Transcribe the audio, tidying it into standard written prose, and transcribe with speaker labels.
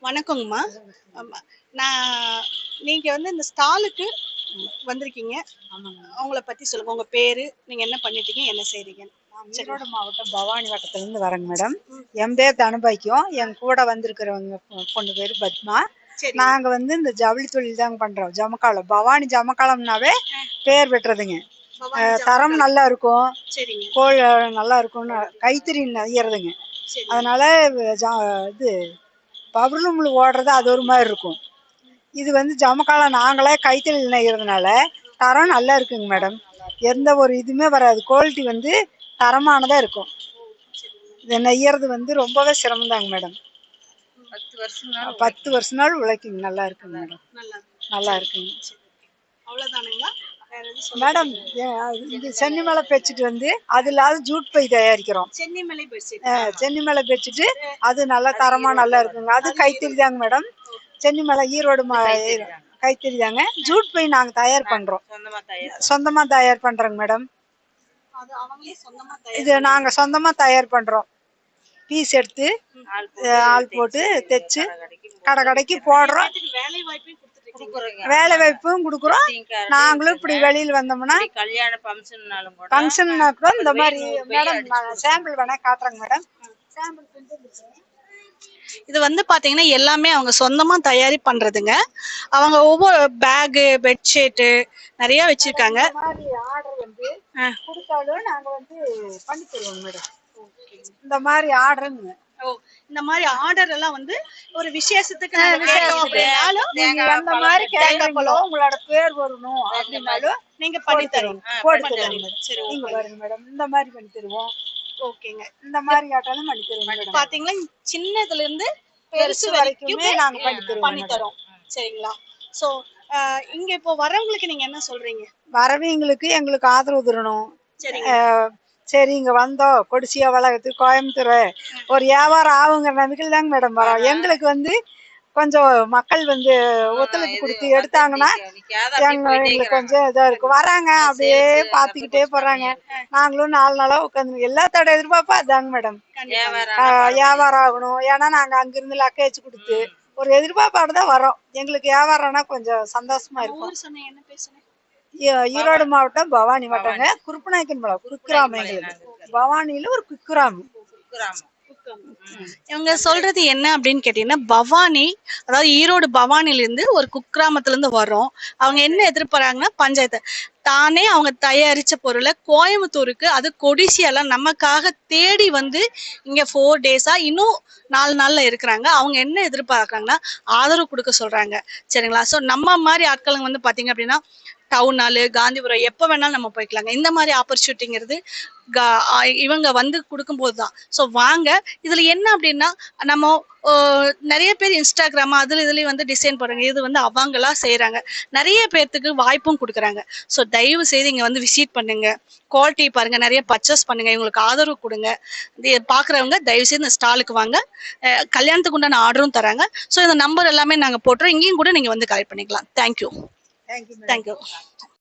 Speaker 1: வணக்கங்கம்மா. ஆமா. நான் நீங்க இந்த ஸ்டாலுக்கு வந்திருக்கீங்க. உங்கள பத்தி சொல்லுங்க. உங்க பேரு, நீங்க என்ன பண்ணிட்டீங்க, என்ன செய்றீங்க?
Speaker 2: ஈரோடு மாவட்டம் பவானி வட்டத்திலிருந்து வரேங்க மேடம். என் பேர் தனுபாக்கியம். என் கூட வந்திருக்கிறவங்க பொண்ணு பேர் பத்மா. நாங்க இந்த ஜவுளி தொழில் தாங்க பண்றோம். ஜமக்காலம், பவானி ஜமக்காலம்னாவே பேர் பெற்றதுங்க. தரம் நல்லா இருக்கும், கோல் நல்லா இருக்கும்னு கைத்தறி நெய்யறதுங்க. அதனால இது பவர்லூம்ல ஓடுறது அது ஒரு மாதிரி இருக்கும். இது ஜமக்காலம் நாங்களே கைத்தறியில் நெய்யறதுனால தரம் நல்லா இருக்குங்க மேடம். எந்த ஒரு இதுவுமே வராது. குவாலிட்டி தரமானதா இருக்கும். இதை நெய்யறது ரொம்பவே சிரமம் தாங்க மேடம். 10 வருஷ நாள் உழைக்குங்க. நல்லா இருக்குங்க மேடம். நல்லா இருக்குங்க மேடம். இது சென்னிமலை பெட்ஷீட் அதுல ஜூட் பை தயாரிக்கிறோம். சென்னிமலை பெட்ஷீட் அது நல்லா தரமா நல்லா இருக்குங்க. அது கைத்தறி தாங்க மேடம். சென்னிமலை ஈரோடு கைத்தறி தாங்க. ஜூட் பை நாங்க தயார் பண்றோம். சொந்தமா தயார் பண்றோங்க மேடம். இது நாங்க சொந்தமா தயார் பண்றோம். பீஸ் எடுத்து ஆள் போட்டு தைச்சு கடை கடைக்கு போடுறோம். வேலை வாய்ப்பும் கொடுக்குறோம். நாங்களும் இப்படி வெளியில் வந்தோம்னா ஃபங்க்ஷன்னா கூட இந்த மாதிரி மேடம் சாம்பிள் வேணா காட்டுறேங்க மேடம்.
Speaker 1: இது பாத்தீங்கன்னா எல்லாமே அவங்க சொந்தமா தயாரி பண்றதுங்க. அவங்க ஒவ்வொரு பேகு, பெட்ஷீட் நிறைய வச்சிருக்காங்க.
Speaker 2: ஆர்டர் கொடுத்தாலும் நாங்க பண்ணி தருவோம் மேடம். இந்த மாதிரி ஆர்டருங்க.
Speaker 1: இந்த மாதிரி ஆர்டர் எல்லாம் ஒரு விசேஷத்துக்கு
Speaker 2: உங்களோட பேர் வரணும் அப்படின்னாலும்
Speaker 1: நீங்க பண்ணி தருவீங்க.
Speaker 2: போட்டு தருவோம் நீங்க பாருங்க மேடம். இந்த மாதிரி பண்ணி தருவோம். ஓகேங்க. இந்த மாதிரி ஆட்டாலும் பண்ணி தருவோம்.
Speaker 1: பாத்தீங்கன்னா சின்னதுல இருந்து பெருசு வரைக்குமே நாங்க பண்ணி தரோம். சரிங்களா? சோ இங்க இப்போ வரவங்களுக்கு நீங்க என்ன சொல்றீங்க?
Speaker 2: வரவங்களுக்கு எங்களுக்கு ஆதரவு தரணும். சரி இங்க வந்தோம் கொடிசியா வளகத்துக்கு கோயம்புத்தூர் ஒரு வியாபாரம் ஆகுங்கிற நம்பிக்கையில் தாங்க மேடம் வரோம். எங்களுக்கு கொஞ்சம் மக்கள் ஒத்துழைப்பு கொடுத்து எடுத்தாங்கன்னா எங்களுக்கு கொஞ்சம் இதா இருக்கும். வராங்க அப்படியே பாத்துக்கிட்டே போறாங்க. நாங்களும் 4 நாளா உட்காந்து எல்லாத்தோட எதிர்பார்ப்பா அதாங்க மேடம். வியாபாரம் ஆகணும். ஏன்னா நாங்க அங்கிருந்து லக்கேஜ் கொடுத்து ஒரு எதிர்பார்ப்பாடு தான் வரோம். எங்களுக்கு வியாபாரம்னா கொஞ்சம் சந்தோஷமா இருக்கும். ஈரோடு மாவட்டம் பவானி வட்டங்க. குருப்பநாயக்கன் மலை குக்கிராமம். பவானியில ஒரு குக்கிராமம்.
Speaker 1: இவங்க சொல்றது என்ன அப்படின்னு கேட்டீங்கன்னா, பவானி, அதாவது ஈரோடு பவானில இருந்து ஒரு குக்கிராமத்துல இருந்து வர்றோம். அவங்க என்ன எதிர்பார்க்கறாங்கன்னா, பஞ்சாயத்து தானே அவங்க தயாரிச்ச பொருளை கோயம்புத்தூருக்கு அது கொடிசியெல்லாம் நமக்காக தேடி இங்க 4 டேஸா இன்னும் 4 நாள்ல இருக்கிறாங்க. அவங்க என்ன எதிர்பார்க்கறாங்கன்னா ஆதரவு கொடுக்க சொல்றாங்க. சரிங்களா? சோ நம்ம மாதிரி ஆட்களுங்க பாத்தீங்க அப்படின்னா டவுன் நாள் காந்திபுரம் எப்ப வேணாலும் நம்ம போய்க்கலாங்க. இந்த மாதிரி ஆப்பர்ச்சுனிட்டிங்கிறது இவங்க கொடுக்கும் போதுதான். ஸோ வாங்க. இதுல என்ன அப்படின்னா நம்ம நிறைய பேர் இன்ஸ்டாகிராம் அதுல இதுலயும் டிசைன் போடுறாங்க. இது அவங்களா செய்யறாங்க. நிறைய பேர்த்துக்கு வாய்ப்பும் கொடுக்குறாங்க. ஸோ தயவு செய்து இங்க விசிட் பண்ணுங்க. குவாலிட்டி பாருங்க. நிறைய பர்ச்சேஸ் பண்ணுங்க. இவங்களுக்கு ஆதரவு கொடுங்க. பாக்குறவங்க தயவு செய்து இந்த ஸ்டாலுக்கு வாங்க. கல்யாணத்துக்கு உண்டான ஆர்டரும் தராங்க. ஸோ இந்த நம்பர் எல்லாமே நாங்க போட்டுறோம். இங்கேயும் கூட நீங்க கலெக்ட் பண்ணிக்கலாம். தேங்க்யூ.